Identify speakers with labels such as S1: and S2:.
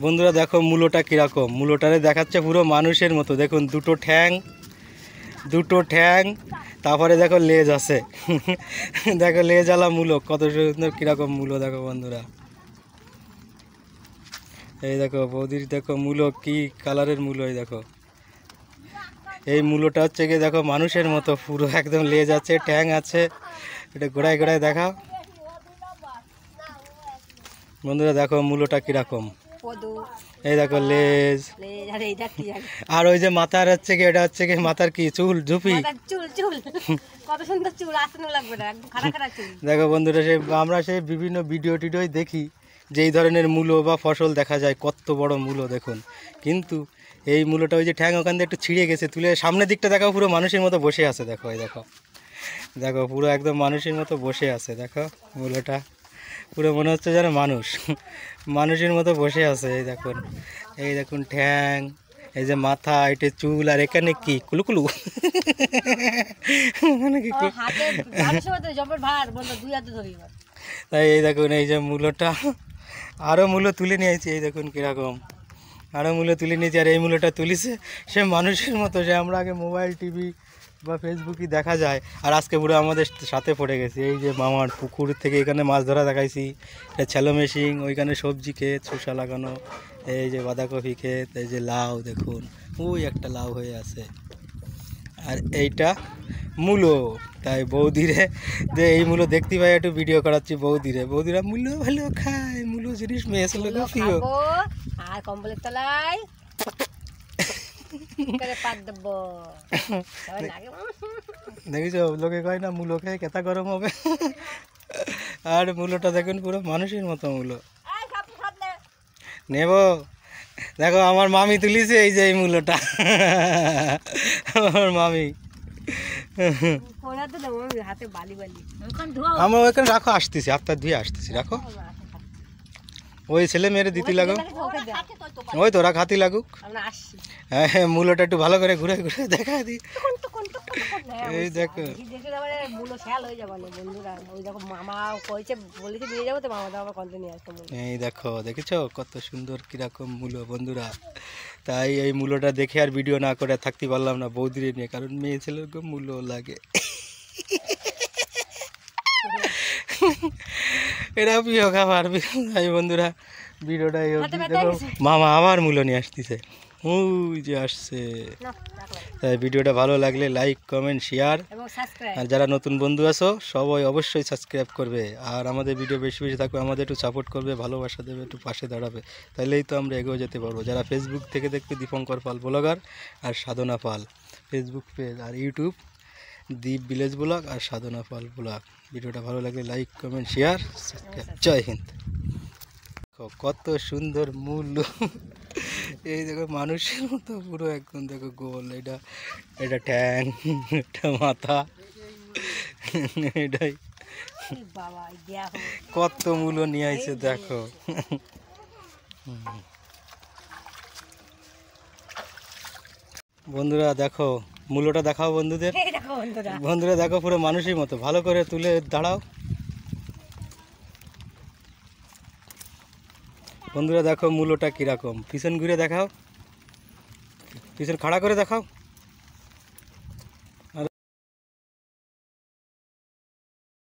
S1: বন্ধুরা দেখো মূলোটা কীরকম, মূলোটারে দেখাচ্ছে পুরো মানুষের মতো। দেখুন দুটো ঠ্যাং, তারপরে দেখো লেজ আছে। দেখো লেজালা মূলো কত সুন্দর, কীরকম মূলো দেখো বন্ধুরা। এই দেখো বৌদির দেখো মূলো কি কালারের মূলো, এই দেখো এই মূলোটা হচ্ছে গিয়ে দেখো মানুষের মতো পুরো একদম লেজ আছে, ঠ্যাং আছে। এটা ঘোড়ায় ঘোড়ায় দেখাও বন্ধুরা, দেখো মূলোটা কিরকম। এই দেখো লেজ, আর ওই যে মাথার হচ্ছে কি, এটা হচ্ছে কি মাথার কি চুল, ঝুপি। দেখো বন্ধুরা, আমরা সেই বিভিন্ন ভিডিও টিডিও দেখি যে এই ধরনের মূলো বা ফসল দেখা যায়, কত বড় মূলো দেখুন। কিন্তু এই মূলোটা ওই যে ঠ্যাং ওখান থেকে একটু ছিঁড়ে গেছে, তুলে সামনের দিকটা দেখো পুরো মানুষের মতো বসে আছে। দেখো এই দেখো, দেখো পুরো একদম মানুষের মতো বসে আছে। দেখো মূলোটা পুরো মনে হচ্ছে যেন মানুষের মতো বসে আছে। এই দেখুন ঠ্যাং, এই যে মাথা, এটা চুল, আর এখানে কি কুলুকুলু। তাই এই দেখুন এই যে মূলোটা, আরও মূলো তুলে নিয়েছি। এই দেখুন কীরকম আরও মূলো তুলে নিয়েছি। আর এই মূলোটা তুলিছে সে মানুষের মতো, সে আমরা আগে মোবাইল টিভি বা ফেসবুকই দেখা যায়, আর আজকে পুরো আমাদের সাথে পড়ে গেছে। এই যে মামার পুকুর থেকে এখানে মাছ ধরা দেখাইছি, এটা ছেলো মেশিন, ওইখানে সবজি ক্ষেত, শসা লাগানো, এই যে বাঁধাকপি ক্ষেত, এই যে লাউ দেখুন, ওই একটা লাউ হয়ে আছে, আর এইটা মূলো। তাই বৌদিরে যে এই মূলো দেখতে পাই একটু ভিডিও করাচ্ছি বৌদিরা মূলো ভালো খায়, মূলো জিনিস মেয়ে ছেলে প্রিয়।
S2: আর কম্বলের তলায়
S1: দেখিস লোকে কয় না মূলো খেয়ে কেতা গরম হবে, আর মূলোটা দেখুন পুরো মানুষের মতো মূলো। নেব, দেখো আমার মামি তুলিছে এই যে এই মূলোটা, আমার মামি। আমার ওখানে রাখো, আসতেছি আপনার ধুয়ে আসতেছি, রাখো। ওই ছেলে মেয়েরে দিতে লাগো, ওই তোরা খাতি লাগুক। হ্যাঁ মূলোটা একটু ভালো করে ঘুরে ঘুরে দেখা দিই। এই দেখো এই দেখো, দেখেছো কত সুন্দর কিরকম মূলো বন্ধুরা। তাই এই মূলোটা দেখে আর ভিডিও না করে থাকতে পারলাম না বৌদির নিয়ে, কারণ মেয়ে ছেলেকে মূলো লাগে। এটা প্রিয় খাবার। তাই বন্ধুরা ভিডিওটা দেখো, মামা আবার মূলো নিয়ে আসতেছে, ওই যে আসছে। তাই ভিডিওটা ভালো লাগলে লাইক কমেন্ট শেয়ার, আর যারা নতুন বন্ধু আছো সবাই অবশ্যই সাবস্ক্রাইব করবে, আর আমাদের ভিডিও বেশি বেশি থাকবে, আমাদের একটু সাপোর্ট করবে, ভালোবাসা দেবে, একটু পাশে দাঁড়াবে, তাহলেই তো আমরা এগিয়ে যেতে পারবো। যারা ফেসবুক থেকে দেখবে দীপঙ্কর পাল ব্লগার আর সাধনা পাল ফেসবুক পেজ, আর ইউটিউব দীপ ভিলেজ ব্লগ আর সাধনা পাল ব্লগ। ভিডিওটা ভালো লাগলে লাইক কমেন্ট শেয়ার সাবস্ক্রাইব। জয় হিন্দ। কত সুন্দর মূল্য, এই দেখো মানুষের মতো পুরো একদম দেখো গোল, এটা ঠ্যাং, এটা মাথা, এটাই কত মূল্য নিয়ে আইছে দেখো। বন্ধুরা দেখো মূল্যটা দেখাও বন্ধুদের, বন্ধুরা দেখো পুরো মানুষের মতো, ভালো করে তুলে দাঁড়াও বন্ধুরা। দেখো মূল্যটা কিরকম, পিছন ঘুরে দেখাও, পিছন খাড়া করে দেখাও।